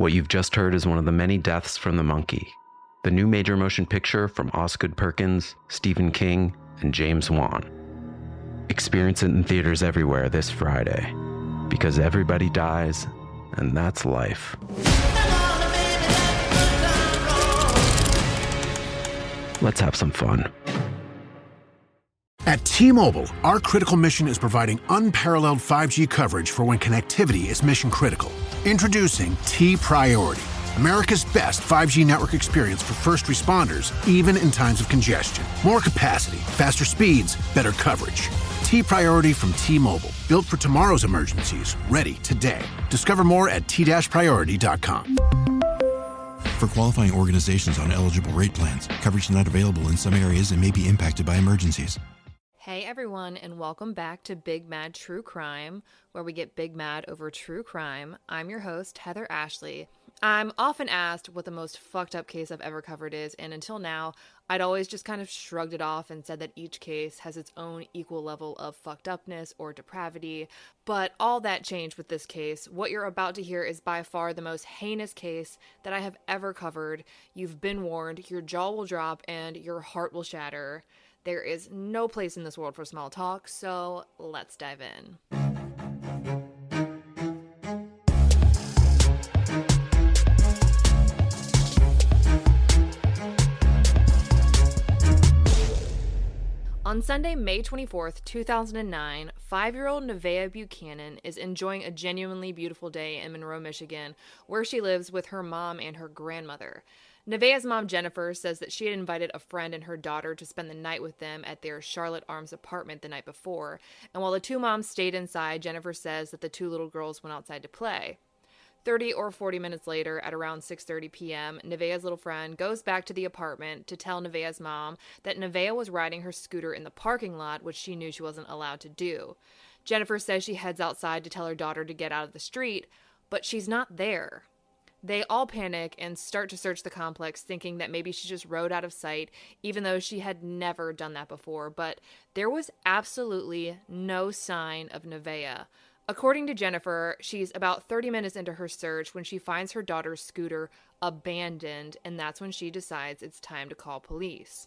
What you've just heard is one of the many deaths from the monkey, the new major motion picture from Osgood Perkins, Stephen King, and James Wan. Experience it in theaters everywhere this Friday, because everybody dies, and that's life. Let's have some fun. At T-Mobile, our critical mission is providing unparalleled 5G coverage for when connectivity is mission critical. Introducing T-Priority, America's best 5G network experience for first responders, even in times of congestion. More capacity, faster speeds, better coverage. T-Priority from T-Mobile, built for tomorrow's emergencies, ready today. Discover more at t-priority.com. For qualifying organizations on eligible rate plans, coverage not available in some areas and may be impacted by emergencies. Hey everyone, and welcome back to Big Mad True Crime, where we get big mad over true crime. I'm your host, Heather Ashley. I'm often asked what the most fucked up case I've ever covered is, and until now, I'd always just kind of shrugged it off and said that each case has its own equal level of fucked upness or depravity. But all that changed with this case. What you're about to hear is by far the most heinous case that I have ever covered. You've been warned, your jaw will drop, and your heart will shatter. There is no place in this world for small talk, so let's dive in. On Sunday, May 24th, 2009, 5-year-old Nevaeh Buchanan is enjoying a genuinely beautiful day in Monroe, Michigan, where she lives with her mom and her grandmother. Nevaeh's mom, Jennifer, says that she had invited a friend and her daughter to spend the night with them at their Charlotte Arms apartment the night before, and while the two moms stayed inside, Jennifer says that the two little girls went outside to play. 30 or 40 minutes later, at around 6:30 p.m., Nevaeh's little friend goes back to the apartment to tell Nevaeh's mom that Nevaeh was riding her scooter in the parking lot, which she knew she wasn't allowed to do. Jennifer says she heads outside to tell her daughter to get out of the street, but she's not there. They all panic and start to search the complex, thinking that maybe she just rode out of sight, even though she had never done that before. But there was absolutely no sign of Nevaeh. According to Jennifer, she's about 30 minutes into her search when she finds her daughter's scooter abandoned, and that's when she decides it's time to call police.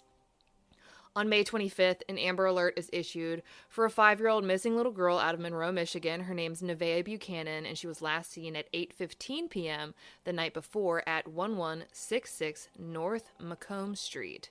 On May 25th, an Amber Alert is issued for a 5-year-old missing little girl out of Monroe, Michigan. Her name's Nevaeh Buchanan, and she was last seen at 8:15 p.m. the night before at 1166 North Macomb Street.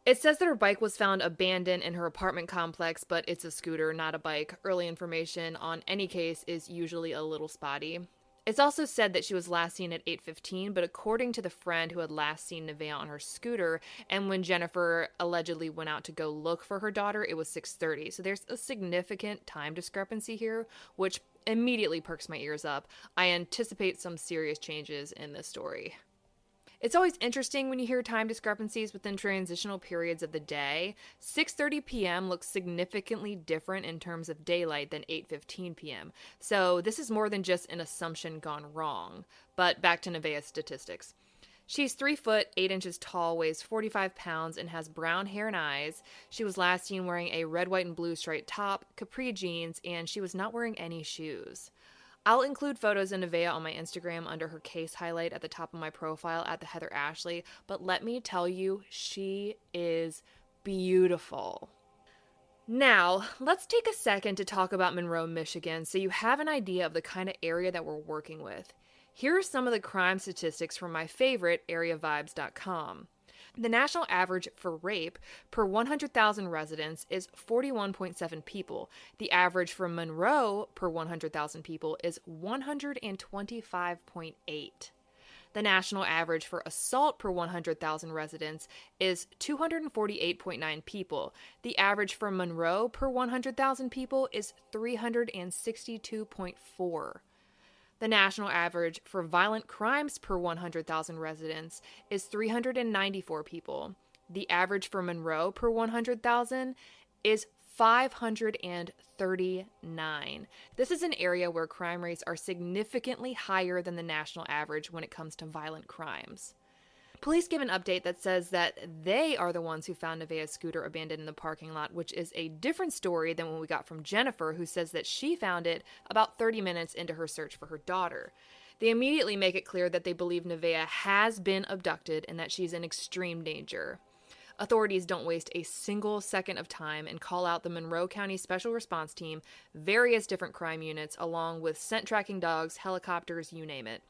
It says that her bike was found abandoned in her apartment complex, but it's a scooter, not a bike. Early information on any case is usually a little spotty. It's also said that she was last seen at 8:15, but according to the friend who had last seen Nevaeh on her scooter, and when Jennifer allegedly went out to go look for her daughter, it was 6:30. So there's a significant time discrepancy here, which immediately perks my ears up. I anticipate some serious changes in this story. It's always interesting when you hear time discrepancies within transitional periods of the day. 6:30 p.m. looks significantly different in terms of daylight than 8:15 p.m. So this is more than just an assumption gone wrong. But back to Nevaeh's statistics. She's 3 foot 8 inches tall, weighs 45 pounds, and has brown hair and eyes. She was last seen wearing a red, white, and blue striped top, capri jeans, and she was not wearing any shoes. I'll include photos of Nevaeh on my Instagram under her case highlight at the top of my profile at the Heather Ashley, but let me tell you, she is beautiful. Now, let's take a second to talk about Monroe, Michigan, so you have an idea of the kind of area that we're working with. Here are some of the crime statistics from my favorite, areavibes.com. The national average for rape per 100,000 residents is 41.7 people. The average for Monroe per 100,000 people is 125.8. The national average for assault per 100,000 residents is 248.9 people. The average for Monroe per 100,000 people is 362.4. The national average for violent crimes per 100,000 residents is 394 people. The average for Monroe per 100,000 is 539. This is an area where crime rates are significantly higher than the national average when it comes to violent crimes. Police give an update that says that they are the ones who found Nevaeh's scooter abandoned in the parking lot, which is a different story than what we got from Jennifer, who says that she found it about 30 minutes into her search for her daughter. They immediately make it clear that they believe Nevaeh has been abducted and that she's in extreme danger. Authorities don't waste a single second of time and call out the Monroe County Special Response Team, various different crime units, along with scent tracking dogs, helicopters, you name it.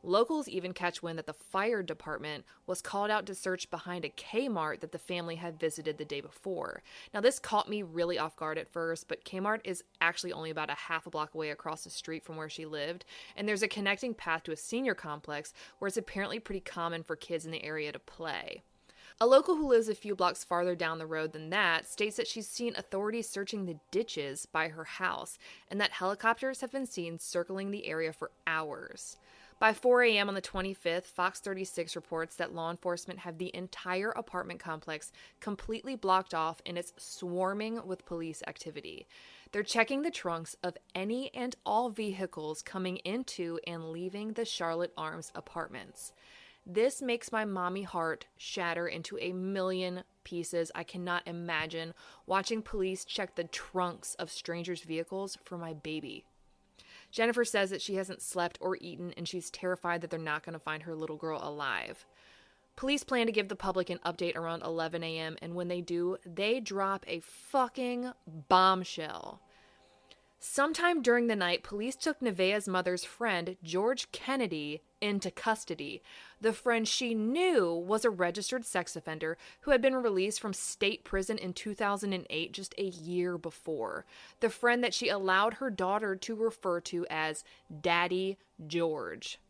Locals even catch wind that the fire department was called out to search behind a Kmart that the family had visited the day before. Now, this caught me really off guard at first, but Kmart is actually only about a half a block away across the street from where she lived, and there's a connecting path to a senior complex where it's apparently pretty common for kids in the area to play. A local who lives a few blocks farther down the road than that states that she's seen authorities searching the ditches by her house and that helicopters have been seen circling the area for hours. By 4 a.m. on the 25th, Fox 36 reports that law enforcement have the entire apartment complex completely blocked off and it's swarming with police activity. They're checking the trunks of any and all vehicles coming into and leaving the Charlotte Arms apartments. This makes my mommy heart shatter into a million pieces. I cannot imagine watching police check the trunks of strangers' vehicles for my baby. Jennifer says that she hasn't slept or eaten and she's terrified that they're not going to find her little girl alive. Police plan to give the public an update around 11 a.m. and when they do, they drop a fucking bombshell. Sometime during the night, police took Nevaeh's mother's friend, George Kennedy, into custody. The friend she knew was a registered sex offender who had been released from state prison in 2008, just a year before. The friend that she allowed her daughter to refer to as Daddy George.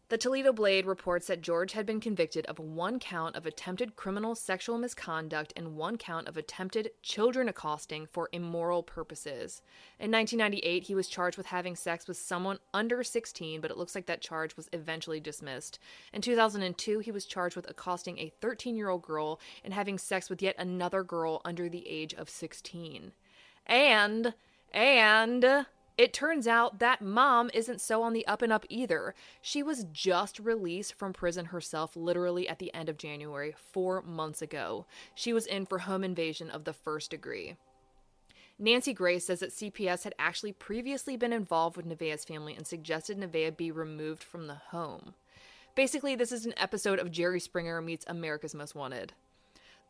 The Toledo Blade reports that George had been convicted of 1 count of attempted criminal sexual misconduct and 1 count of attempted children accosting for immoral purposes. In 1998, he was charged with having sex with someone under 16, but it looks like that charge was eventually dismissed. In 2002, he was charged with accosting a 13-year-old girl and having sex with yet another girl under the age of 16. And it turns out that mom isn't so on the up and up either. She was just released from prison herself literally at the end of January, 4 months ago. She was in for home invasion of the 1st degree. Nancy Gray says that CPS had actually previously been involved with Nevaeh's family and suggested Nevaeh be removed from the home. Basically, this is an episode of Jerry Springer meets America's Most Wanted.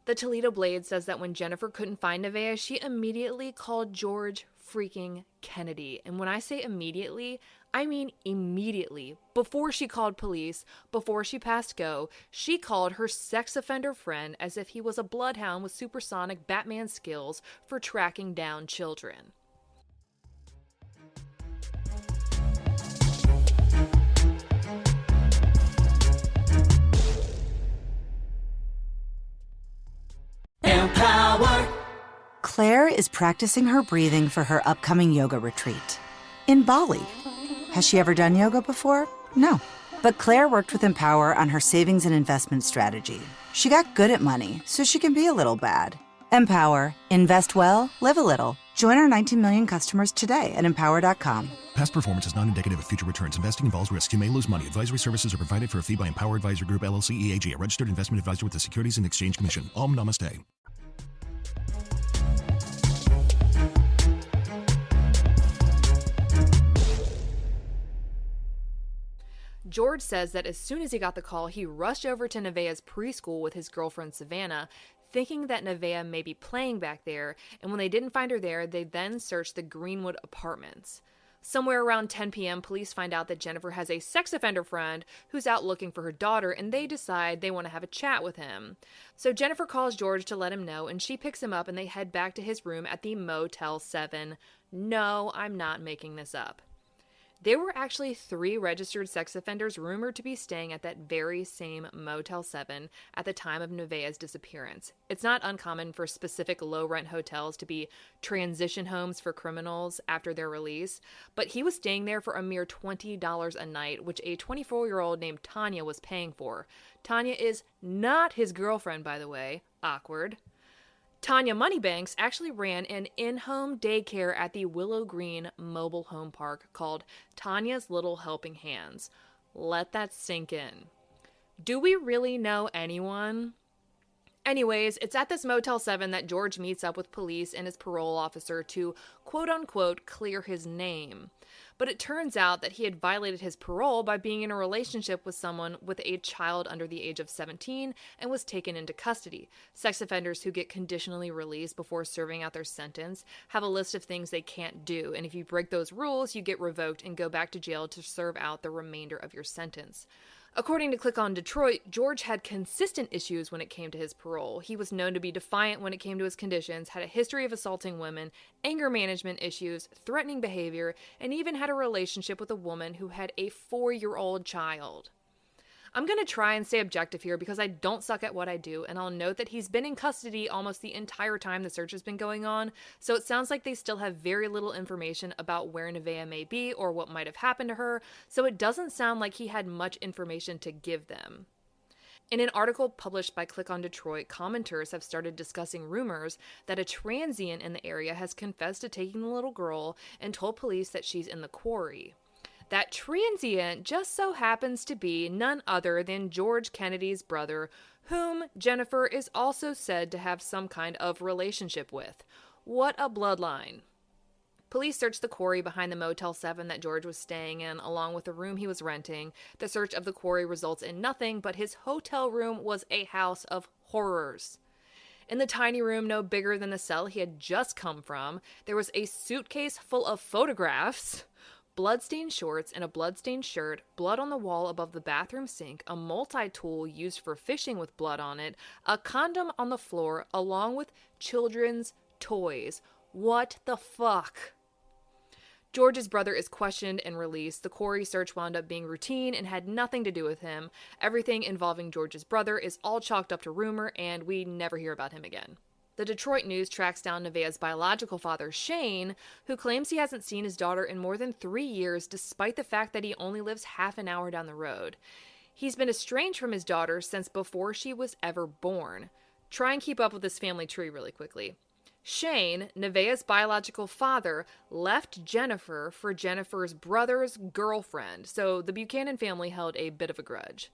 The Toledo Blade says that when Jennifer couldn't find Nevaeh, she immediately called George freaking Kennedy. And when I say immediately, I mean immediately. Before she called police, before she passed go, she called her sex offender friend as if he was a bloodhound with supersonic Batman skills for tracking down children. Claire is practicing her breathing for her upcoming yoga retreat in Bali. Has she ever done yoga before? No. But Claire worked with Empower on her savings and investment strategy. She got good at money, so she can be a little bad. Empower. Invest well, live a little. Join our 19 million customers today at empower.com. Past performance is not indicative of future returns. Investing involves risks. You may lose money. Advisory services are provided for a fee by Empower Advisor Group, LLC, EAG, a registered investment advisor with the Securities and Exchange Commission. Om Namaste. George says that as soon as he got the call, he rushed over to Nevaeh's preschool with his girlfriend Savannah, thinking that Nevaeh may be playing back there, and when they didn't find her there, they then searched the Greenwood apartments. Somewhere around 10 p.m., police find out that Jennifer has a sex offender friend who's out looking for her daughter, and they decide they want to have a chat with him. So Jennifer calls George to let him know, and she picks him up, and they head back to his room at the Motel 7. No, I'm not making this up. There were actually 3 registered sex offenders rumored to be staying at that very same Motel 7 at the time of Nevaeh's disappearance. It's not uncommon for specific low-rent hotels to be transition homes for criminals after their release, but he was staying there for a mere $20 a night, which a 24-year-old named Tanya was paying for. Tanya is not his girlfriend, by the way. Awkward. Tanya Moneybanks actually ran an in-home daycare at the Willow Green mobile home park called Tanya's Little Helping Hands. Let that sink in. Do we really know anyone? Anyways, it's at this Motel 7 that George meets up with police and his parole officer to quote-unquote clear his name. But it turns out that he had violated his parole by being in a relationship with someone with a child under the age of 17 and was taken into custody. Sex offenders who get conditionally released before serving out their sentence have a list of things they can't do, and if you break those rules, you get revoked and go back to jail to serve out the remainder of your sentence. According to Click on Detroit, George had consistent issues when it came to his parole. He was known to be defiant when it came to his conditions, had a history of assaulting women, anger management issues, threatening behavior, and even had a relationship with a woman who had a 4-year-old child. I'm going to try and stay objective here because I don't suck at what I do, and I'll note that he's been in custody almost the entire time the search has been going on, so it sounds like they still have very little information about where Nevaeh may be or what might have happened to her, so it doesn't sound like he had much information to give them. In an article published by Click on Detroit, commenters have started discussing rumors that a transient in the area has confessed to taking the little girl and told police that she's in the quarry. That transient just so happens to be none other than George Kennedy's brother, whom Jennifer is also said to have some kind of relationship with. What a bloodline. Police searched the quarry behind the Motel 7 that George was staying in, along with the room he was renting. The search of the quarry results in nothing, but his hotel room was a house of horrors. In the tiny room no bigger than the cell he had just come from, there was a suitcase full of photographs, bloodstained shorts and a bloodstained shirt, blood on the wall above the bathroom sink, a multi-tool used for fishing with blood on it, a condom on the floor, along with children's toys. What the fuck? George's brother is questioned and released. The quarry search wound up being routine and had nothing to do with him. Everything involving George's brother is all chalked up to rumor, and we never hear about him again. The Detroit News tracks down Nevaeh's biological father, Shane, who claims he hasn't seen his daughter in more than 3 years, despite the fact that he only lives half an hour down the road. He's been estranged from his daughter since before she was ever born. Try and keep up with this family tree really quickly. Shane, Nevaeh's biological father, left Jennifer for Jennifer's brother's girlfriend, so the Buchanan family held a bit of a grudge.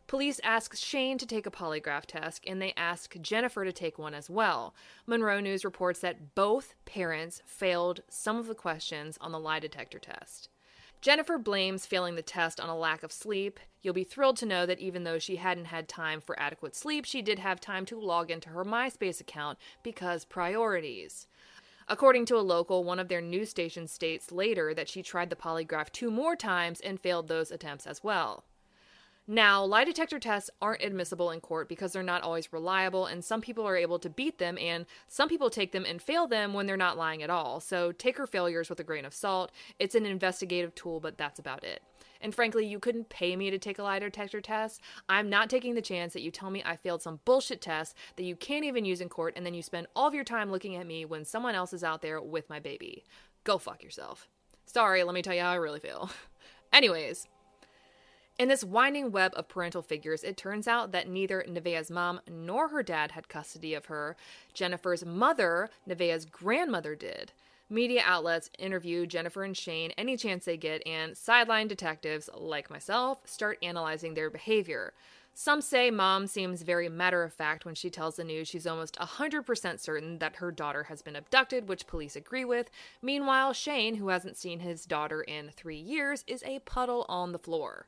Police asked Shane to take a polygraph test, and they asked Jennifer to take one as well. Monroe News reports that both parents failed some of the questions on the lie detector test. Jennifer blames failing the test on a lack of sleep. You'll be thrilled to know that even though she hadn't had time for adequate sleep, she did have time to log into her MySpace account because priorities. According to a local, one of their news stations states later that she tried the polygraph 2 more times and failed those attempts as well. Now, lie detector tests aren't admissible in court because they're not always reliable, and some people are able to beat them, and some people take them and fail them when they're not lying at all. So take her failures with a grain of salt. It's an investigative tool, but that's about it. And frankly, you couldn't pay me to take a lie detector test. I'm not taking the chance that you tell me I failed some bullshit test that you can't even use in court, and then you spend all of your time looking at me when someone else is out there with my baby. Go fuck yourself. Sorry, let me tell you how I really feel. Anyways, in this winding web of parental figures, it turns out that neither Nevaeh's mom nor her dad had custody of her. Jennifer's mother, Nevaeh's grandmother, did. Media outlets interview Jennifer and Shane any chance they get, and sideline detectives, like myself, start analyzing their behavior. Some say mom seems very matter-of-fact when she tells the news she's almost 100% certain that her daughter has been abducted, which police agree with. Meanwhile, Shane, who hasn't seen his daughter in 3 years, is a puddle on the floor.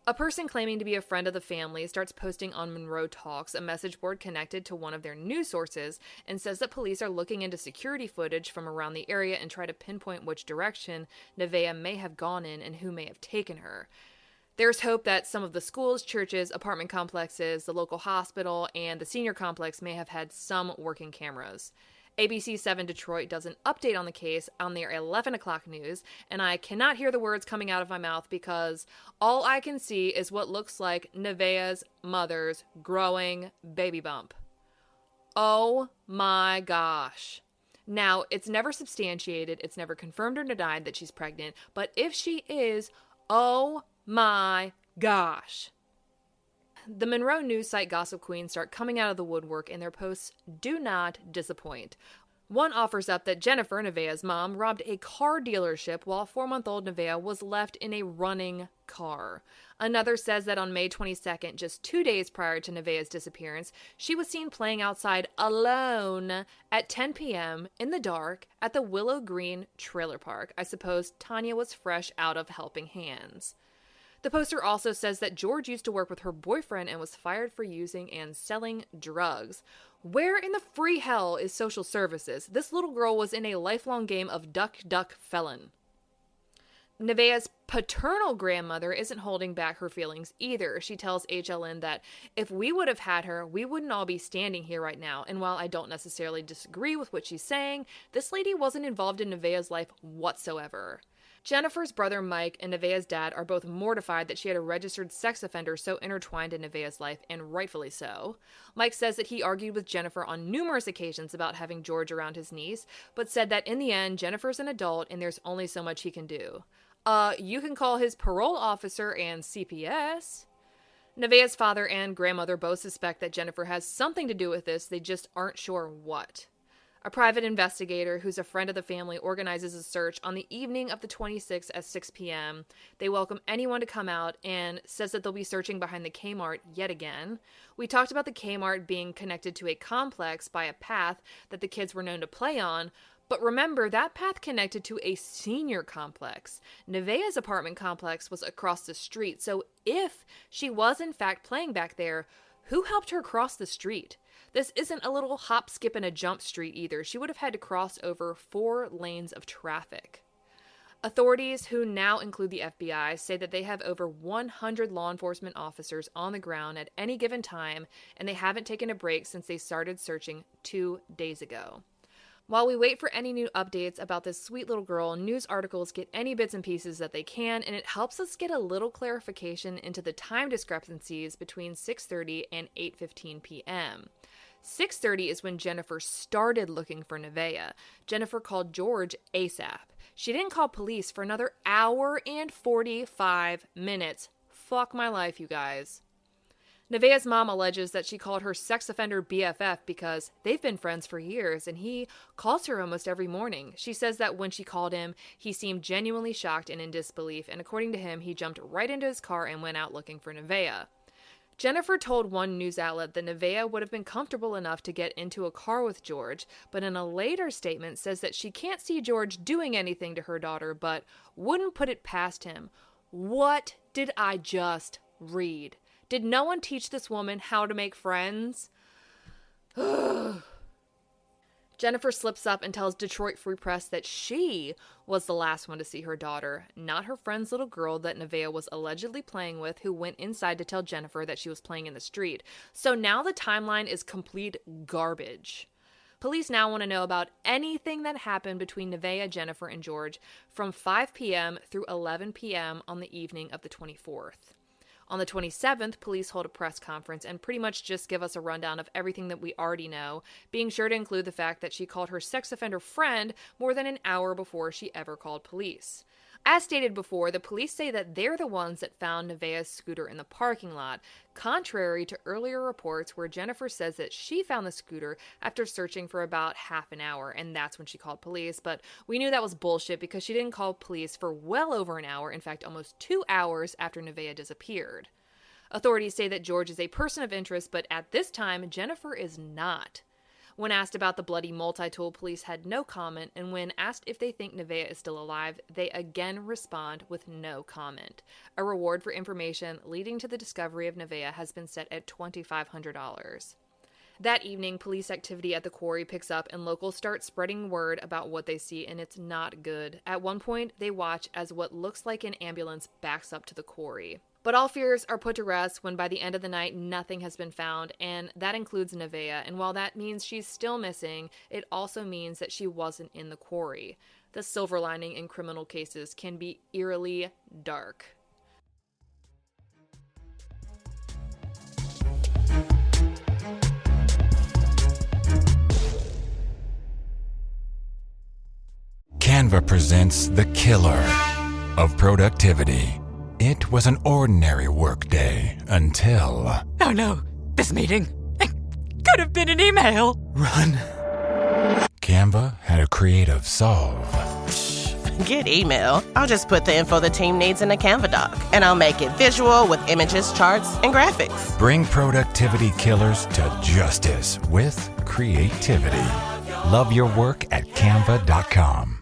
A person claiming to be a friend of the family starts posting on Monroe Talks, a message board connected to one of their news sources, and says that police are looking into security footage from around the area and try to pinpoint which direction Nevaeh may have gone in and who may have taken her. There's hope that some of the schools, churches, apartment complexes, the local hospital, and the senior complex may have had some working cameras. ABC 7 Detroit does an update on the case on their 11 o'clock news, and I cannot hear the words coming out of my mouth because all I can see is what looks like Nevaeh's mother's growing baby bump. Oh my gosh. Now, it's never substantiated, it's never confirmed or denied that she's pregnant, but if she is, oh my gosh. The Monroe news site Gossip Queen start coming out of the woodwork, and their posts do not disappoint. One offers up that Jennifer, Nevaeh's mom, robbed a car dealership while 4-month-old Nevaeh was left in a running car. Another says that on May 22nd, just 2 days prior to Nevaeh's disappearance, she was seen playing outside alone at 10 p.m. in the dark at the Willow Green trailer park. I suppose Tanya was fresh out of helping hands. The poster also says that George used to work with her boyfriend and was fired for using and selling drugs. Where in the free hell is social services? This little girl was in a lifelong game of duck, duck, felon. Nevaeh's paternal grandmother isn't holding back her feelings either. She tells HLN that if we would have had her, we wouldn't all be standing here right now. And while I don't necessarily disagree with what she's saying, this lady wasn't involved in Nevaeh's life whatsoever. Jennifer's brother Mike and Nevaeh's dad are both mortified that she had a registered sex offender so intertwined in Nevaeh's life, and rightfully so. Mike says that he argued with Jennifer on numerous occasions about having George around his niece, but said that in the end, Jennifer's an adult and there's only so much he can do. You can call his parole officer and CPS. Nevaeh's father and grandmother both suspect that Jennifer has something to do with this, they just aren't sure what. A private investigator who's a friend of the family organizes a search on the evening of the 26th at 6 p.m. They welcome anyone to come out and says that they'll be searching behind the Kmart yet again. We talked about the Kmart being connected to a complex by a path that the kids were known to play on, but remember, that path connected to a senior complex. Nevaeh's apartment complex was across the street, so if she was in fact playing back there, who helped her cross the street? This isn't a little hop, skip, and a jump street either. She would have had to cross over 4 lanes of traffic. Authorities, who now include the FBI, say that they have over 100 law enforcement officers on the ground at any given time, and they haven't taken a break since they started searching 2 days ago. While we wait for any new updates about this sweet little girl, news articles get any bits and pieces that they can, and it helps us get a little clarification into the time discrepancies between 6:30 and 8:15 p.m. 6:30 is when Jennifer started looking for Nevaeh. Jennifer called George ASAP. She didn't call police for another hour and 45 minutes. Fuck my life, you guys. Nevaeh's mom alleges that she called her sex offender BFF because they've been friends for years and he calls her almost every morning. She says that when she called him, he seemed genuinely shocked and in disbelief, and according to him, he jumped right into his car and went out looking for Nevaeh. Jennifer told one news outlet that Nevaeh would have been comfortable enough to get into a car with George, but in a later statement says that she can't see George doing anything to her daughter, but wouldn't put it past him. What did I just read? Did no one teach this woman how to make friends? Jennifer slips up and tells Detroit Free Press that she was the last one to see her daughter, not her friend's little girl that Nevaeh was allegedly playing with, who went inside to tell Jennifer that she was playing in the street. So now the timeline is complete garbage. Police now want to know about anything that happened between Nevaeh, Jennifer, and George from 5 p.m. through 11 p.m. on the evening of the 24th. On the 27th, police hold a press conference and pretty much just give us a rundown of everything that we already know, being sure to include the fact that she called her sex offender friend more than an hour before she ever called police. As stated before, the police say that they're the ones that found Nevaeh's scooter in the parking lot, contrary to earlier reports where Jennifer says that she found the scooter after searching for about half an hour, and that's when she called police, but we knew that was bullshit because she didn't call police for well over an hour, in fact almost 2 hours after Nevaeh disappeared. Authorities say that George is a person of interest, but at this time, Jennifer is not. When asked about the bloody multi-tool, police had no comment, and when asked if they think Nevaeh is still alive, they again respond with no comment. A reward for information leading to the discovery of Nevaeh has been set at $2,500. That evening, police activity at the quarry picks up and locals start spreading word about what they see, and it's not good. At one point, they watch as what looks like an ambulance backs up to the quarry. But all fears are put to rest when by the end of the night, nothing has been found, and that includes Nevaeh. And while that means she's still missing, it also means that she wasn't in the quarry. The silver lining in criminal cases can be eerily dark. Canva presents The Killer of Productivity. It was an ordinary workday until... Oh no, this meeting. It could have been an email. Run. Canva had a creative solve. Get email. I'll just put the info the team needs in a Canva doc, and I'll make it visual with images, charts, and graphics. Bring productivity killers to justice with creativity. Love your work at canva.com.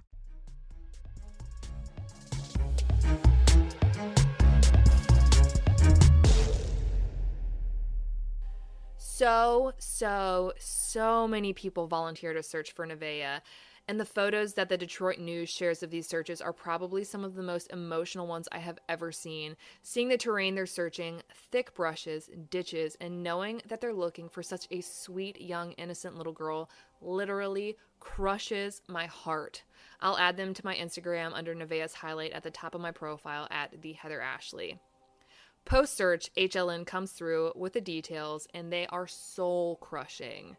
So many people volunteer to search for Nevaeh, and the photos that the Detroit News shares of these searches are probably some of the most emotional ones I have ever seen. Seeing the terrain they're searching, thick brushes, ditches, and knowing that they're looking for such a sweet, young, innocent little girl literally crushes my heart. I'll add them to my Instagram under Nevaeh's highlight at the top of my profile at the Heather Ashley. Post-search, HLN comes through with the details, and they are soul-crushing.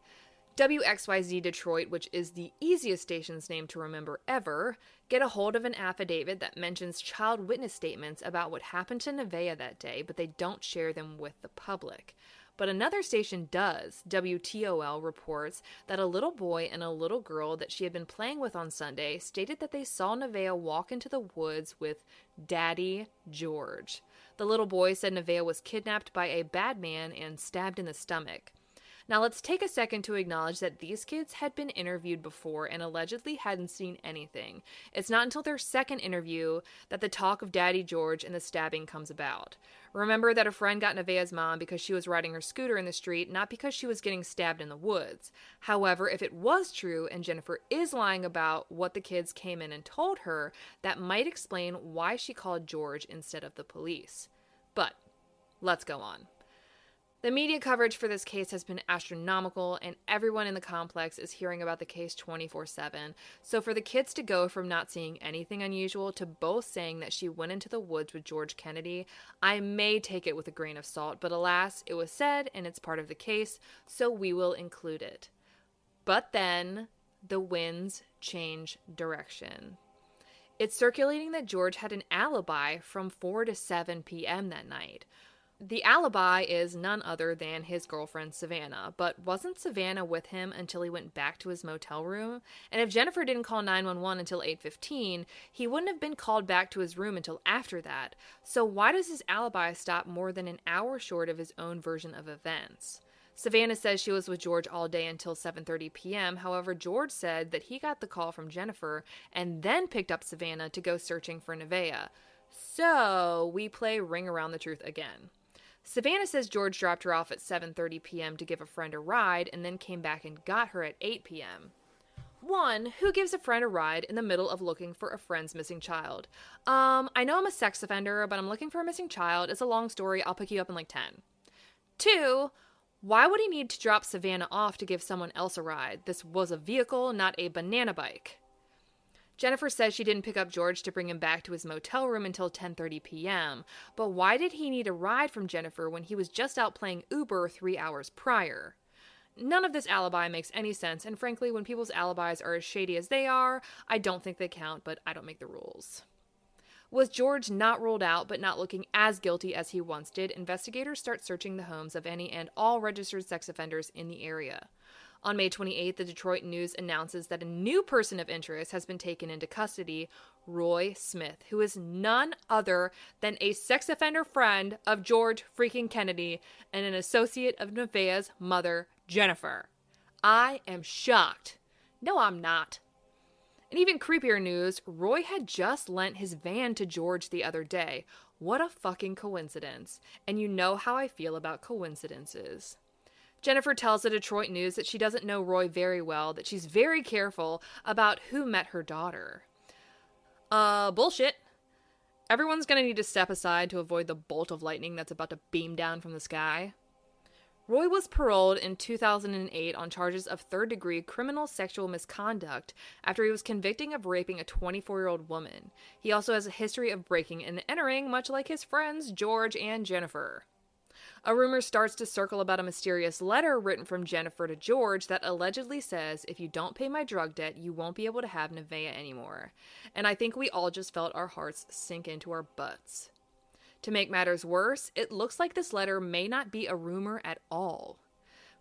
WXYZ Detroit, which is the easiest station's name to remember ever, get a hold of an affidavit that mentions child witness statements about what happened to Nevaeh that day, but they don't share them with the public. But another station does. WTOL reports that a little boy and a little girl that she had been playing with on Sunday stated that they saw Nevaeh walk into the woods with Daddy George. The little boy said Nevaeh was kidnapped by a bad man and stabbed in the stomach. Now let's take a second to acknowledge that these kids had been interviewed before and allegedly hadn't seen anything. It's not until their second interview that the talk of Daddy George and the stabbing comes about. Remember that a friend got Nevaeh's mom because she was riding her scooter in the street, not because she was getting stabbed in the woods. However, if it was true and Jennifer is lying about what the kids came in and told her, that might explain why she called George instead of the police. But let's go on. The media coverage for this case has been astronomical, and everyone in the complex is hearing about the case 24/7. So for the kids to go from not seeing anything unusual to both saying that she went into the woods with George Kennedy, I may take it with a grain of salt, but alas, it was said and it's part of the case, so we will include it. But then the winds change direction. It's circulating that George had an alibi from 4 to 7 p.m. that night. The alibi is none other than his girlfriend, Savannah, but wasn't Savannah with him until he went back to his motel room? And if Jennifer didn't call 911 until 8:15, he wouldn't have been called back to his room until after that. So why does his alibi stop more than an hour short of his own version of events? Savannah says she was with George all day until 7:30 p.m. However, George said that he got the call from Jennifer and then picked up Savannah to go searching for Nevaeh. So we play Ring Around the Truth again. Savannah says George dropped her off at 7:30 p.m. to give a friend a ride and then came back and got her at 8 p.m. One, who gives a friend a ride in the middle of looking for a friend's missing child? I know I'm a sex offender, but I'm looking for a missing child. It's a long story. I'll pick you up in like 10. Two, why would he need to drop Savannah off to give someone else a ride? This was a vehicle, not a banana bike. Jennifer says she didn't pick up George to bring him back to his motel room until 10:30 p.m. But why did he need a ride from Jennifer when he was just out playing Uber 3 hours prior? None of this alibi makes any sense, and frankly, when people's alibis are as shady as they are, I don't think they count, but I don't make the rules. With George not ruled out but not looking as guilty as he once did, investigators start searching the homes of any and all registered sex offenders in the area. On May 28th, the Detroit News announces that a new person of interest has been taken into custody, Roy Smith, who is none other than a sex offender friend of George freaking Kennedy and an associate of Nevaeh's mother, Jennifer. I am shocked. No, I'm not. In even creepier news, Roy had just lent his van to George the other day. What a fucking coincidence. And you know how I feel about coincidences. Jennifer tells the Detroit News that she doesn't know Roy very well, that she's very careful about who met her daughter. Bullshit. Everyone's gonna need to step aside to avoid the bolt of lightning that's about to beam down from the sky. Roy was paroled in 2008 on charges of third-degree criminal sexual misconduct after he was convicted of raping a 24-year-old woman. He also has a history of breaking and entering, much like his friends George and Jennifer. A rumor starts to circle about a mysterious letter written from Jennifer to George that allegedly says, if you don't pay my drug debt, you won't be able to have Nevaeh anymore. And I think we all just felt our hearts sink into our butts. To make matters worse, it looks like this letter may not be a rumor at all.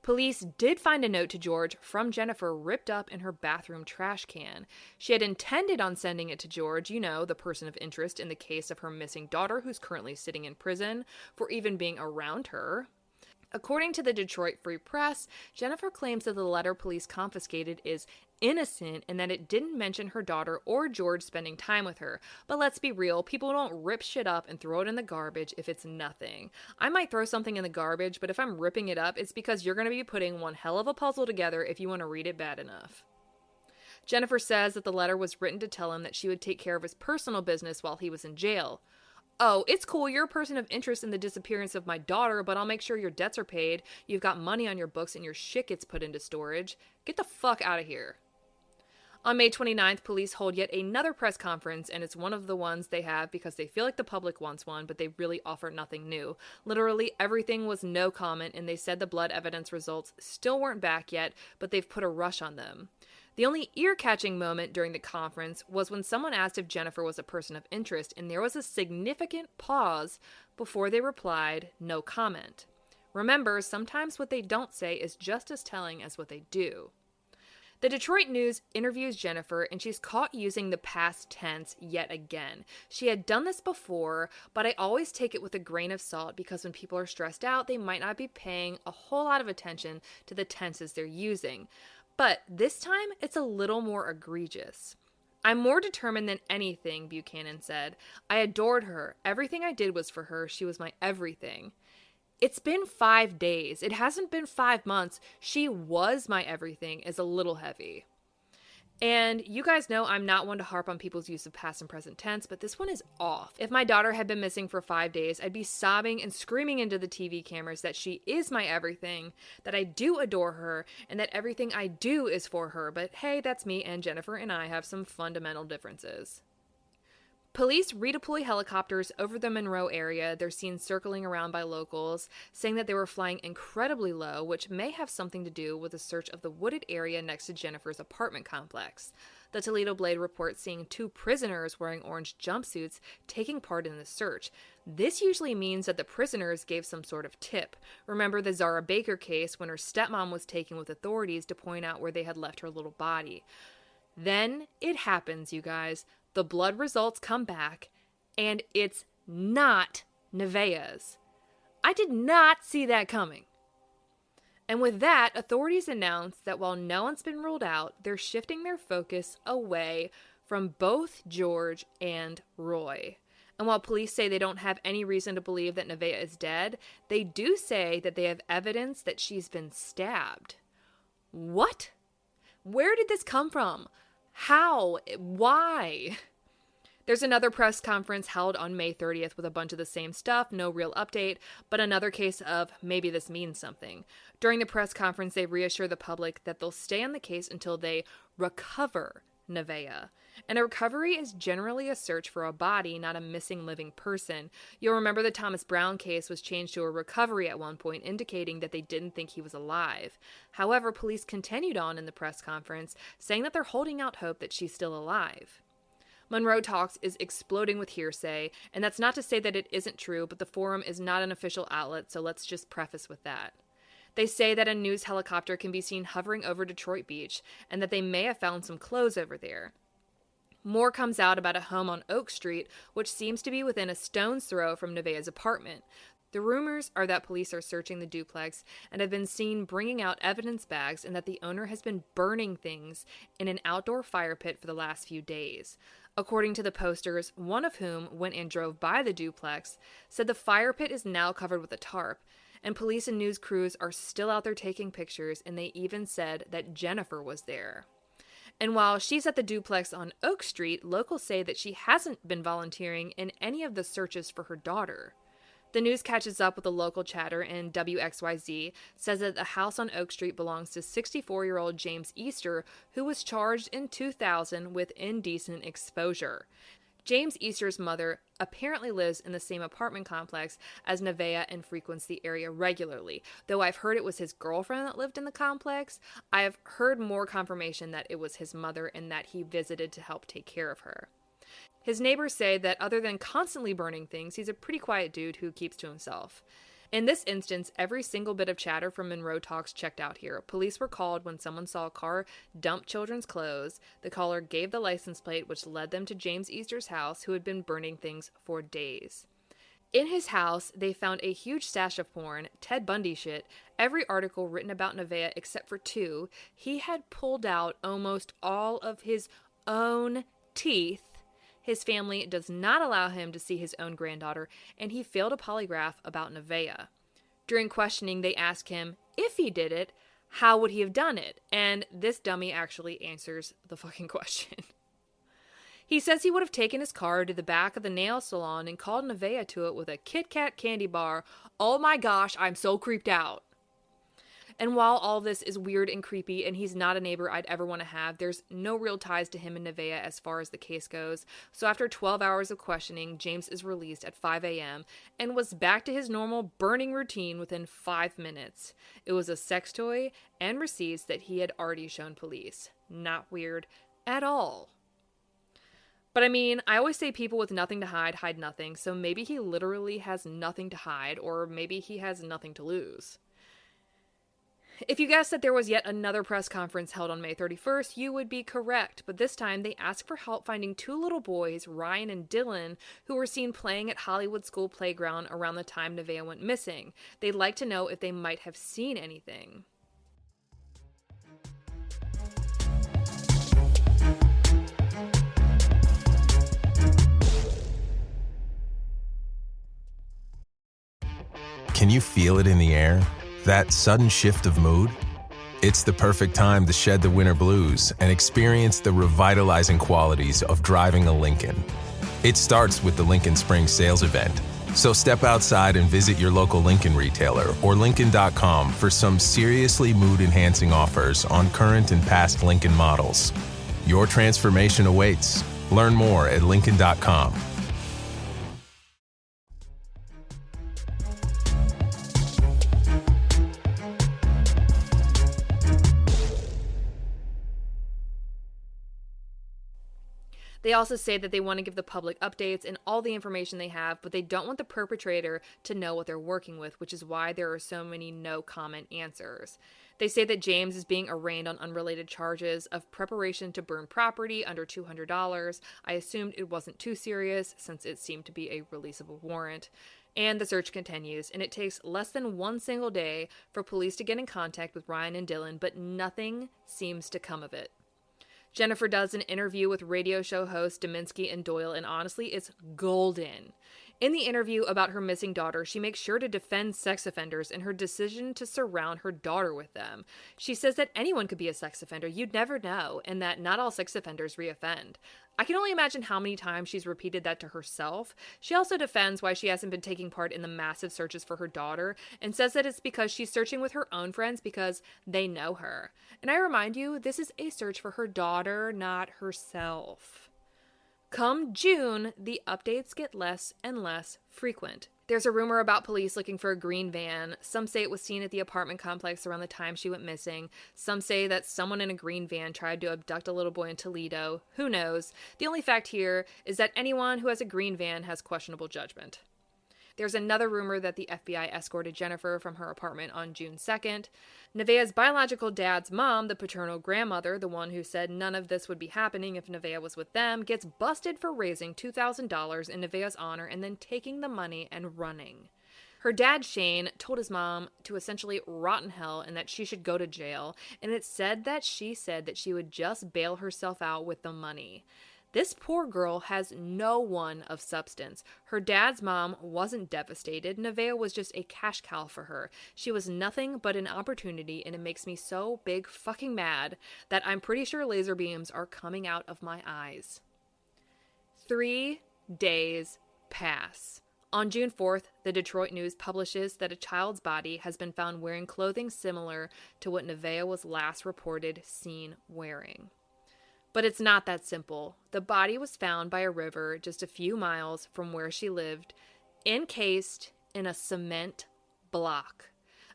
Police did find a note to George from Jennifer ripped up in her bathroom trash can. She had intended on sending it to George, the person of interest in the case of her missing daughter who's currently sitting in prison for even being around her. According to the Detroit Free Press, Jennifer claims that the letter police confiscated is innocent and that it didn't mention her daughter or George spending time with her. But let's be real, people don't rip shit up and throw it in the garbage if it's nothing. I might throw something in the garbage, but if I'm ripping it up, it's because you're going to be putting one hell of a puzzle together if you want to read it bad enough. Jennifer says that the letter was written to tell him that she would take care of his personal business while he was in jail. Oh, it's cool, you're a person of interest in the disappearance of my daughter, but I'll make sure your debts are paid, you've got money on your books, and your shit gets put into storage. Get the fuck out of here. On May 29th, police hold yet another press conference, and it's one of the ones they have because they feel like the public wants one, but they really offer nothing new. Literally everything was no comment, and they said the blood evidence results still weren't back yet, but they've put a rush on them. The only ear-catching moment during the conference was when someone asked if Jennifer was a person of interest, and there was a significant pause before they replied, no comment. Remember, sometimes what they don't say is just as telling as what they do. The Detroit News interviews Jennifer, and she's caught using the past tense yet again. She had done this before, but I always take it with a grain of salt because when people are stressed out, they might not be paying a whole lot of attention to the tenses they're using. But this time, it's a little more egregious. I'm more determined than anything, Buchanan said. I adored her. Everything I did was for her. She was my everything. It's been 5 days. It hasn't been 5 months. She was my everything is a little heavy. And you guys know I'm not one to harp on people's use of past and present tense, but this one is off. If my daughter had been missing for 5 days, I'd be sobbing and screaming into the TV cameras that she is my everything, that I do adore her, and that everything I do is for her. But hey, that's me, and Jennifer and I have some fundamental differences. Police redeploy helicopters over the Monroe area. They're seen circling around by locals, saying that they were flying incredibly low, which may have something to do with a search of the wooded area next to Jennifer's apartment complex. The Toledo Blade reports seeing 2 prisoners wearing orange jumpsuits taking part in the search. This usually means that the prisoners gave some sort of tip. Remember the Zara Baker case when her stepmom was taken with authorities to point out where they had left her little body. Then it happens, you guys. The blood results come back, and it's not Nevaeh's. I did not see that coming. And with that, authorities announced that while no one's been ruled out, they're shifting their focus away from both George and Roy. And while police say they don't have any reason to believe that Nevaeh is dead, they do say that they have evidence that she's been stabbed. What? Where did this come from? How? Why? There's another press conference held on May 30th with a bunch of the same stuff, no real update, but another case of maybe this means something. During the press conference, they reassure the public that they'll stay on the case until they recover Nevaeh. And a recovery is generally a search for a body, not a missing living person. You'll remember the Thomas Brown case was changed to a recovery at one point, indicating that they didn't think he was alive. However, police continued on in the press conference, saying that they're holding out hope that she's still alive. Monroe Talks is exploding with hearsay, and that's not to say that it isn't true, but the forum is not an official outlet, so let's just preface with that. They say that a news helicopter can be seen hovering over Detroit Beach, and that they may have found some clothes over there. More comes out about a home on Oak Street, which seems to be within a stone's throw from Nevaeh's apartment. The rumors are that police are searching the duplex and have been seen bringing out evidence bags and that the owner has been burning things in an outdoor fire pit for the last few days. According to the posters, one of whom went and drove by the duplex, said the fire pit is now covered with a tarp, and police and news crews are still out there taking pictures, and they even said that Jennifer was there. And while she's at the duplex on Oak Street, locals say that she hasn't been volunteering in any of the searches for her daughter. The news catches up with a local chatter, and WXYZ says that the house on Oak Street belongs to 64-year-old James Easter, who was charged in 2000 with indecent exposure. James Easter's mother apparently lives in the same apartment complex as Nevaeh and frequents the area regularly. Though I've heard it was his girlfriend that lived in the complex, I have heard more confirmation that it was his mother and that he visited to help take care of her. His neighbors say that other than constantly burning things, he's a pretty quiet dude who keeps to himself. In this instance, every single bit of chatter from Monroe Talks checked out here. Police were called when someone saw a car dump children's clothes. The caller gave the license plate, which led them to James Easter's house, who had been burning things for days. In his house, they found a huge stash of porn, Ted Bundy shit, every article written about Nevaeh except for 2. He had pulled out almost all of his own teeth. His family does not allow him to see his own granddaughter, and he failed a polygraph about Nevaeh. During questioning, they ask him, if he did it, how would he have done it? And this dummy actually answers the fucking question. He says he would have taken his car to the back of the nail salon and called Nevaeh to it with a Kit Kat candy bar. Oh my gosh, I'm so creeped out. And while all this is weird and creepy and he's not a neighbor I'd ever want to have, there's no real ties to him and Nevaeh as far as the case goes. So after 12 hours of questioning, James is released at 5 a.m. and was back to his normal burning routine within 5 minutes. It was a sex toy and receipts that he had already shown police. Not weird at all. But I mean, I always say people with nothing to hide nothing, so maybe he literally has nothing to hide, or maybe he has nothing to lose. If you guessed that there was yet another press conference held on May 31st, you would be correct, but this time they asked for help finding 2 little boys, Ryan and Dylan, who were seen playing at Hollywood School Playground around the time Nevaeh went missing. They'd like to know if they might have seen anything. Can you feel it in the air? That sudden shift of mood? It's the perfect time to shed the winter blues and experience the revitalizing qualities of driving a Lincoln. It starts with the Lincoln Spring Sales Event. So step outside and visit your local Lincoln retailer or Lincoln.com for some seriously mood-enhancing offers on current and past Lincoln models. Your transformation awaits. Learn more at Lincoln.com. They also say that they want to give the public updates and all the information they have, but they don't want the perpetrator to know what they're working with, which is why there are so many no-comment answers. They say that James is being arraigned on unrelated charges of preparation to burn property under $200. I assumed it wasn't too serious since it seemed to be a releasable warrant. And the search continues, and it takes less than 1 single day for police to get in contact with Ryan and Dylan, but nothing seems to come of it. Jennifer does an interview with radio show hosts Dominski and Doyle, and honestly, it's golden. In the interview about her missing daughter, she makes sure to defend sex offenders and her decision to surround her daughter with them. She says that anyone could be a sex offender, you'd never know, and that not all sex offenders reoffend. I can only imagine how many times she's repeated that to herself. She also defends why she hasn't been taking part in the massive searches for her daughter and says that it's because she's searching with her own friends because they know her. And I remind you, this is a search for her daughter, not herself. Come June, the updates get less and less frequent. There's a rumor about police looking for a green van. Some say it was seen at the apartment complex around the time she went missing. Some say that someone in a green van tried to abduct a little boy in Toledo. Who knows? The only fact here is that anyone who has a green van has questionable judgment. There's another rumor that the FBI escorted Jennifer from her apartment on June 2nd. Nevaeh's biological dad's mom, the paternal grandmother, the one who said none of this would be happening if Nevaeh was with them, gets busted for raising $2,000 in Nevaeh's honor and then taking the money and running. Her dad, Shane, told his mom to essentially rot in hell and that she should go to jail, and it's said that she would just bail herself out with the money. This poor girl has no one of substance. Her dad's mom wasn't devastated. Nevaeh was just a cash cow for her. She was nothing but an opportunity, and it makes me so big fucking mad that I'm pretty sure laser beams are coming out of my eyes. 3 days pass. On June 4th, the Detroit News publishes that a child's body has been found wearing clothing similar to what Nevaeh was last reported seen wearing. But it's not that simple. The body was found by a river just a few miles from where she lived, encased in a cement block.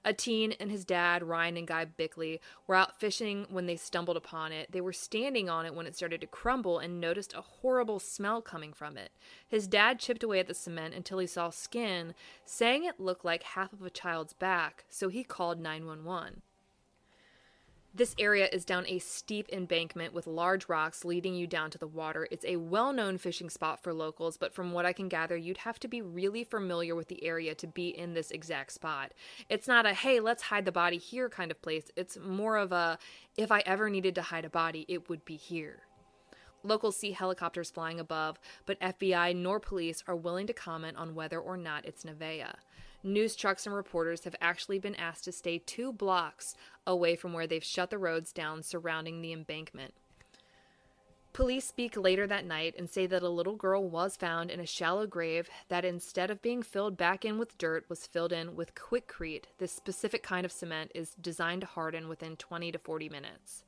A teen and his dad, Ryan and Guy Bickley, were out fishing when they stumbled upon it. They were standing on it when it started to crumble and noticed a horrible smell coming from it. His dad chipped away at the cement until he saw skin, saying it looked like half of a child's back, so he called 911. This area is down a steep embankment with large rocks leading you down to the water. It's a well-known fishing spot for locals, but from what I can gather, you'd have to be really familiar with the area to be in this exact spot. It's not a, hey, let's hide the body here kind of place. It's more of a, if I ever needed to hide a body, it would be here. Locals see helicopters flying above, but FBI nor police are willing to comment on whether or not it's Nevaeh. News trucks and reporters have actually been asked to stay 2 blocks away from where they've shut the roads down surrounding the embankment. Police speak later that night and say that a little girl was found in a shallow grave that, instead of being filled back in with dirt, was filled in with Quikrete. This specific kind of cement is designed to harden within 20 to 40 minutes.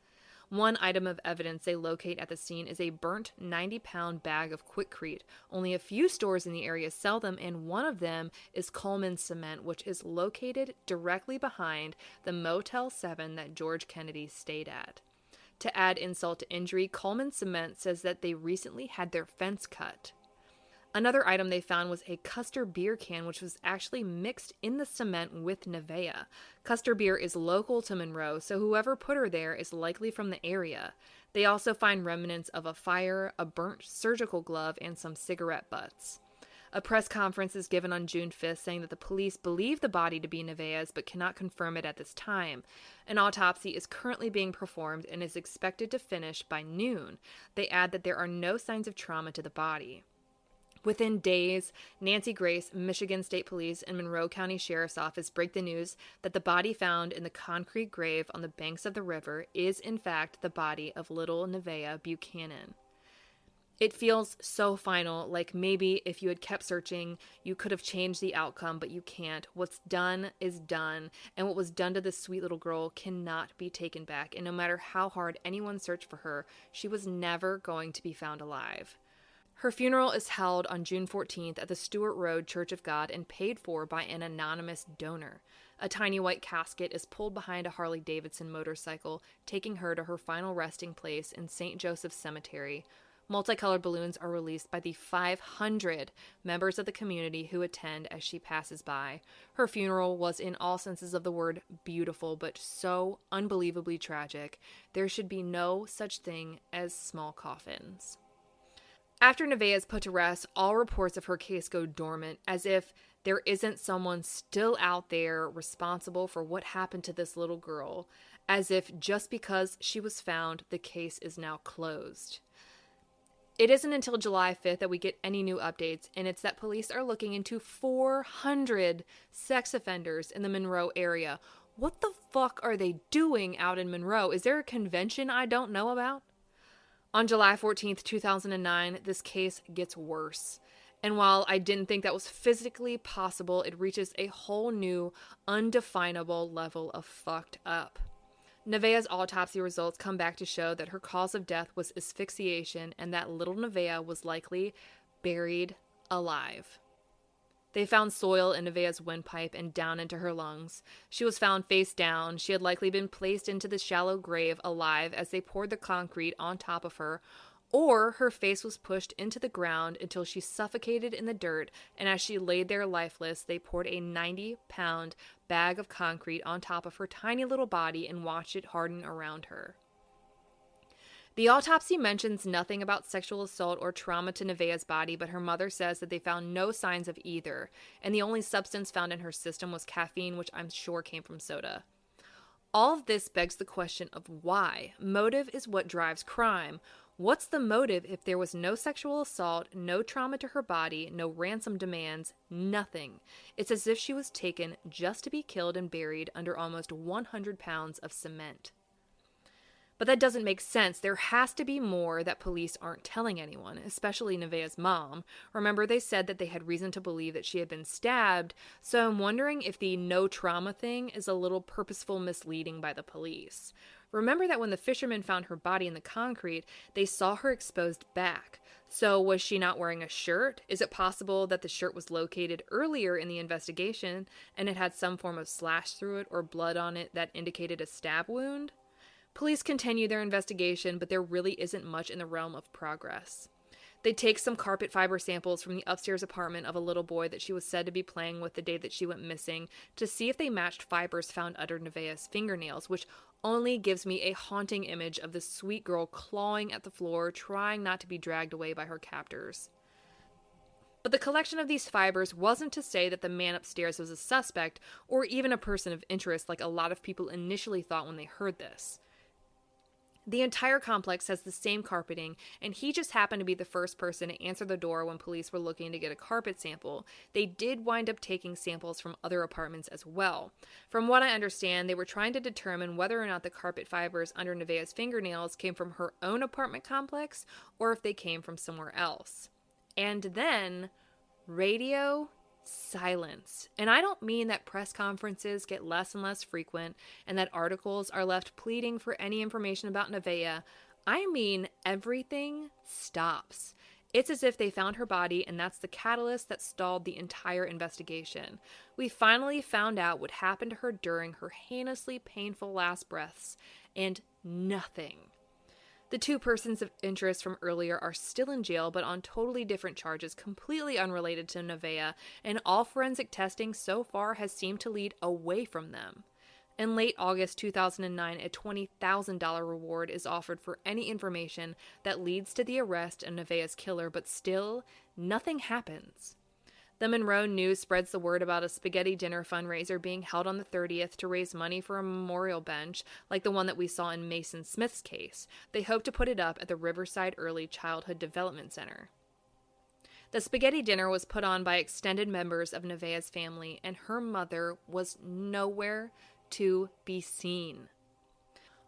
One item of evidence they locate at the scene is a burnt 90-pound bag of Quikrete. Only a few stores in the area sell them, and one of them is Coleman Cement, which is located directly behind the Motel 7 that George Kennedy stayed at. To add insult to injury, Coleman Cement says that they recently had their fence cut. Another item they found was a Custer beer can, which was actually mixed in the cement with Nevaeh. Custer beer is local to Monroe, so whoever put her there is likely from the area. They also find remnants of a fire, a burnt surgical glove, and some cigarette butts. A press conference is given on June 5th saying that the police believe the body to be Nevaeh's but cannot confirm it at this time. An autopsy is currently being performed and is expected to finish by noon. They add that there are no signs of trauma to the body. Within days, Nancy Grace, Michigan State Police, and Monroe County Sheriff's Office break the news that the body found in the concrete grave on the banks of the river is, in fact, the body of little Nevaeh Buchanan. It feels so final, like maybe if you had kept searching, you could have changed the outcome, but you can't. What's done is done, and what was done to this sweet little girl cannot be taken back, and no matter how hard anyone searched for her, she was never going to be found alive. Her funeral is held on June 14th at the Stewart Road Church of God and paid for by an anonymous donor. A tiny white casket is pulled behind a Harley-Davidson motorcycle, taking her to her final resting place in St. Joseph's Cemetery. Multicolored balloons are released by the 500 members of the community who attend as she passes by. Her funeral was, in all senses of the word, beautiful, but so unbelievably tragic. There should be no such thing as small coffins. After Nevaeh is put to rest, all reports of her case go dormant, as if there isn't someone still out there responsible for what happened to this little girl, as if just because she was found, the case is now closed. It isn't until July 5th that we get any new updates, and it's that police are looking into 400 sex offenders in the Monroe area. What the fuck are they doing out in Monroe? Is there a convention I don't know about? On July 14th, 2009, this case gets worse. And while I didn't think that was physically possible, it reaches a whole new, undefinable level of fucked up. Nevaeh's autopsy results come back to show that her cause of death was asphyxiation and that little Nevaeh was likely buried alive. They found soil in Nevaeh's windpipe and down into her lungs. She was found face down. She had likely been placed into the shallow grave alive as they poured the concrete on top of her, or her face was pushed into the ground until she suffocated in the dirt, and as she laid there lifeless, they poured a 90-pound bag of concrete on top of her tiny little body and watched it harden around her. The autopsy mentions nothing about sexual assault or trauma to Nevaeh's body, but her mother says that they found no signs of either, and the only substance found in her system was caffeine, which I'm sure came from soda. All of this begs the question of why. Motive is what drives crime. What's the motive if there was no sexual assault, no trauma to her body, no ransom demands, nothing? It's as if she was taken just to be killed and buried under almost 100 pounds of cement. But that doesn't make sense. There has to be more that police aren't telling anyone, especially Nevaeh's mom. Remember, they said that they had reason to believe that she had been stabbed, so I'm wondering if the no trauma thing is a little purposeful misleading by the police. Remember that when the fishermen found her body in the concrete, they saw her exposed back. So was she not wearing a shirt? Is it possible that the shirt was located earlier in the investigation and it had some form of slash through it or blood on it that indicated a stab wound? Police continue their investigation, but there really isn't much in the realm of progress. They take some carpet fiber samples from the upstairs apartment of a little boy that she was said to be playing with the day that she went missing to see if they matched fibers found under Nevaeh's fingernails, which only gives me a haunting image of this sweet girl clawing at the floor, trying not to be dragged away by her captors. But the collection of these fibers wasn't to say that the man upstairs was a suspect or even a person of interest like a lot of people initially thought when they heard this. The entire complex has the same carpeting, and he just happened to be the first person to answer the door when police were looking to get a carpet sample. They did wind up taking samples from other apartments as well. From what I understand, they were trying to determine whether or not the carpet fibers under Nevaeh's fingernails came from her own apartment complex or if they came from somewhere else. And then, radio silence. And I don't mean that press conferences get less and less frequent and that articles are left pleading for any information about Nevaeh. I mean everything stops. It's as if they found her body and that's the catalyst that stalled the entire investigation. We finally found out what happened to her during her heinously painful last breaths, and nothing. The two persons of interest from earlier are still in jail, but on totally different charges, completely unrelated to Nevaeh, and all forensic testing so far has seemed to lead away from them. In late August 2009, a $20,000 reward is offered for any information that leads to the arrest of Nevaeh's killer, but still, nothing happens. The Monroe News spreads the word about a spaghetti dinner fundraiser being held on the 30th to raise money for a memorial bench, like the one that we saw in Mason Smith's case. They hope to put it up at the Riverside Early Childhood Development Center. The spaghetti dinner was put on by extended members of Nevaeh's family, and her mother was nowhere to be seen.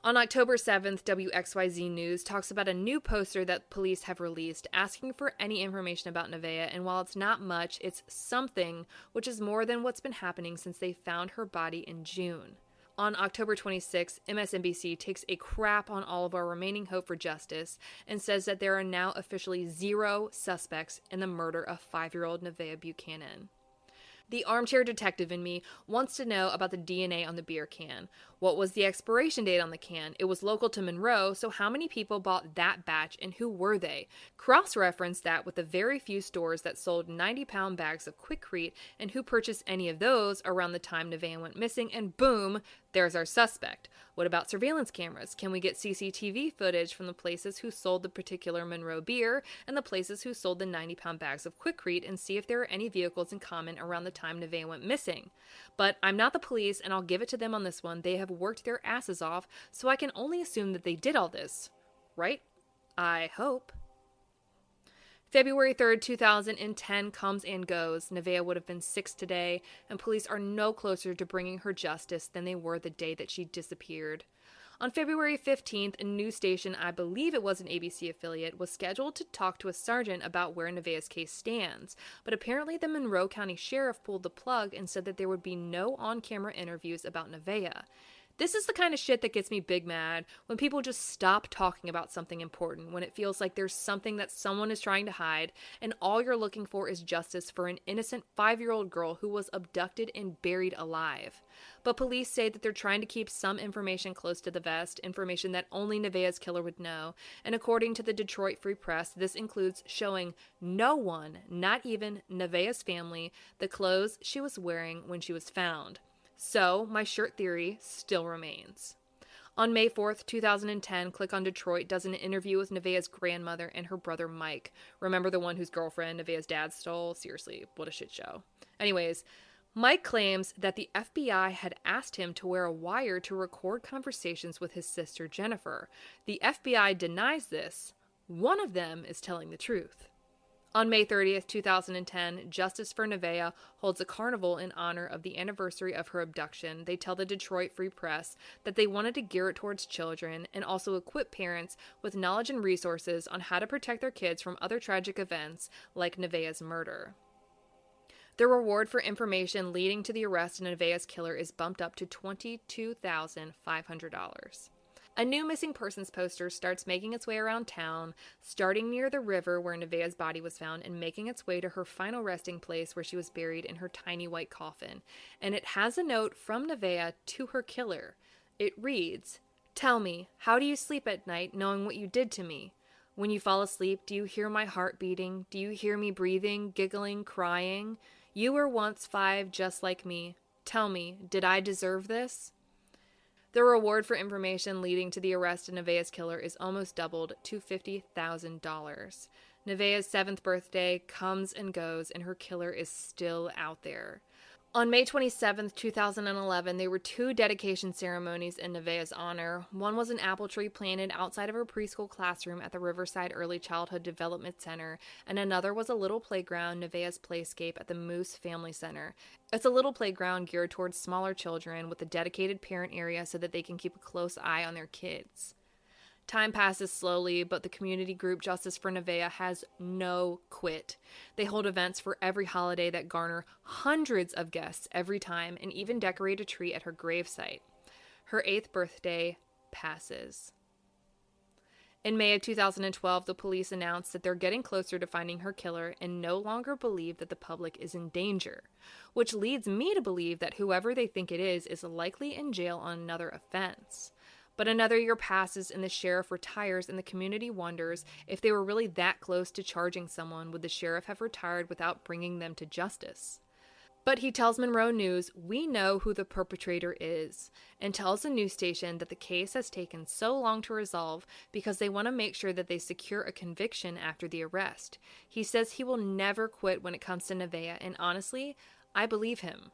On October 7th, WXYZ News talks about a new poster that police have released asking for any information about Nevaeh, and while it's not much, it's something, which is more than what's been happening since they found her body in June. On October 26th, MSNBC takes a crap on all of our remaining hope for justice and says that there are now officially 0 suspects in the murder of 5-year-old Nevaeh Buchanan. The armchair detective in me wants to know about the DNA on the beer can. What was the expiration date on the can? It was local to Monroe, so how many people bought that batch and who were they? Cross-reference that with the very few stores that sold 90-pound bags of Quikrete and who purchased any of those around the time Nevaeh went missing, and boom, there's our suspect. What about surveillance cameras? Can we get CCTV footage from the places who sold the particular Monroe beer and the places who sold the 90-pound bags of Quikrete and see if there are any vehicles in common around the time Nevaeh went missing? But I'm not the police, and I'll give it to them on this one. They have worked their asses off, so I can only assume that they did all this. Right? I hope. February 3rd, 2010 comes and goes. Nevaeh would have been 6 today, and police are no closer to bringing her justice than they were the day that she disappeared. On February 15th, a news station, I believe it was an ABC affiliate, was scheduled to talk to a sergeant about where Nevaeh's case stands, but apparently the Monroe County Sheriff pulled the plug and said that there would be no on-camera interviews about Nevaeh. This is the kind of shit that gets me big mad, when people just stop talking about something important, when it feels like there's something that someone is trying to hide, and all you're looking for is justice for an innocent 5-year-old girl who was abducted and buried alive. But police say that they're trying to keep some information close to the vest, information that only Nevaeh's killer would know, and according to the Detroit Free Press, this includes showing no one, not even Nevaeh's family, the clothes she was wearing when she was found. So, my shirt theory still remains. On May 4th, 2010, Click on Detroit does an interview with Nevaeh's grandmother and her brother Mike. Remember the one whose girlfriend Nevaeh's dad stole? Seriously, what a shit show. Anyways, Mike claims that the FBI had asked him to wear a wire to record conversations with his sister Jennifer. The FBI denies this. One of them is telling the truth. On May 30th, 2010, Justice for Nevaeh holds a carnival in honor of the anniversary of her abduction. They tell the Detroit Free Press that they wanted to gear it towards children and also equip parents with knowledge and resources on how to protect their kids from other tragic events like Nevaeh's murder. The reward for information leading to the arrest of Nevaeh's killer is bumped up to $22,500. A new missing persons poster starts making its way around town, starting near the river where Nevaeh's body was found and making its way to her final resting place where she was buried in her tiny white coffin. And it has a note from Nevaeh to her killer. It reads, "Tell me, how do you sleep at night knowing what you did to me? When you fall asleep, do you hear my heart beating? Do you hear me breathing, giggling, crying? You were once 5 just like me. Tell me, did I deserve this?" The reward for information leading to the arrest of Nevaeh's killer is almost doubled to $50,000. Nevaeh's 7th birthday comes and goes, and her killer is still out there. On May 27, 2011, there were 2 dedication ceremonies in Nevaeh's honor. One was an apple tree planted outside of her preschool classroom at the Riverside Early Childhood Development Center, and another was a little playground, Nevaeh's Playscape, at the Moose Family Center. It's a little playground geared towards smaller children with a dedicated parent area so that they can keep a close eye on their kids. Time passes slowly, but the community group Justice for Nevaeh has no quit. They hold events for every holiday that garner hundreds of guests every time and even decorate a tree at her gravesite. Her 8th birthday passes. In May of 2012, the police announced that they're getting closer to finding her killer and no longer believe that the public is in danger, which leads me to believe that whoever they think it is likely in jail on another offense. But another year passes and the sheriff retires, and the community wonders if they were really that close to charging someone, would the sheriff have retired without bringing them to justice? But he tells Monroe News, "We know who the perpetrator is," and tells the news station that the case has taken so long to resolve because they want to make sure that they secure a conviction after the arrest. He says he will never quit when it comes to Nevaeh, and honestly, I believe him.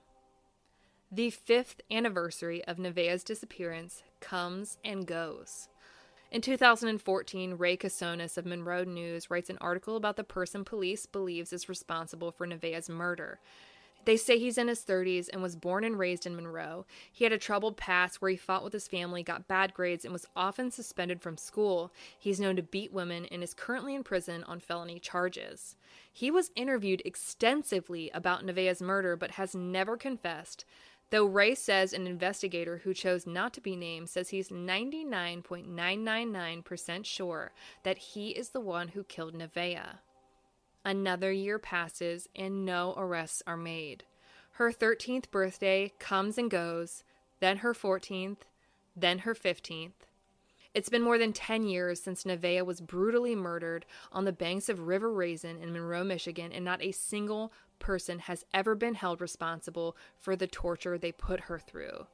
The 5th anniversary of Nevaeh's disappearance comes and goes. In 2014, Ray Casonas of Monroe News writes an article about the person police believes is responsible for Nevaeh's murder. They say he's in his 30s and was born and raised in Monroe. He had a troubled past where he fought with his family, got bad grades, and was often suspended from school. He's known to beat women and is currently in prison on felony charges. He was interviewed extensively about Nevaeh's murder but has never confessed, though Ray says an investigator who chose not to be named says he's 99.999% sure that he is the one who killed Nevaeh. Another year passes and no arrests are made. Her 13th birthday comes and goes, then her 14th, then her 15th. It's been more than 10 years since Nevaeh was brutally murdered on the banks of River Raisin in Monroe, Michigan, and not a single person has ever been held responsible for the torture they put her through.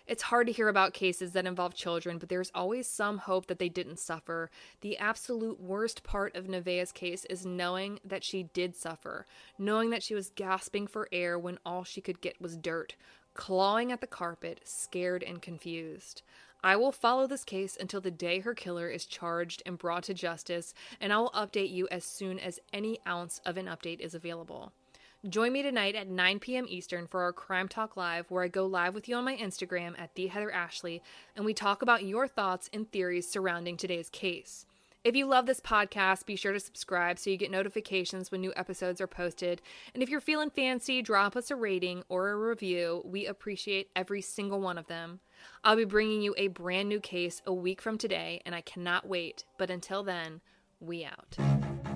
It's hard to hear about cases that involve children, but there's always some hope that they didn't suffer. The absolute worst part of Nevaeh's case is knowing that she did suffer, knowing that she was gasping for air when all she could get was dirt, clawing at the carpet, scared and confused. I will follow this case until the day her killer is charged and brought to justice, and I will update you as soon as any ounce of an update is available. Join me tonight at 9 p.m. Eastern for our Crime Talk Live, where I go live with you on my Instagram at TheHeatherAshley, and we talk about your thoughts and theories surrounding today's case. If you love this podcast, be sure to subscribe so you get notifications when new episodes are posted. And if you're feeling fancy, drop us a rating or a review. We appreciate every single one of them. I'll be bringing you a brand new case a week from today, and I cannot wait. But until then, we out.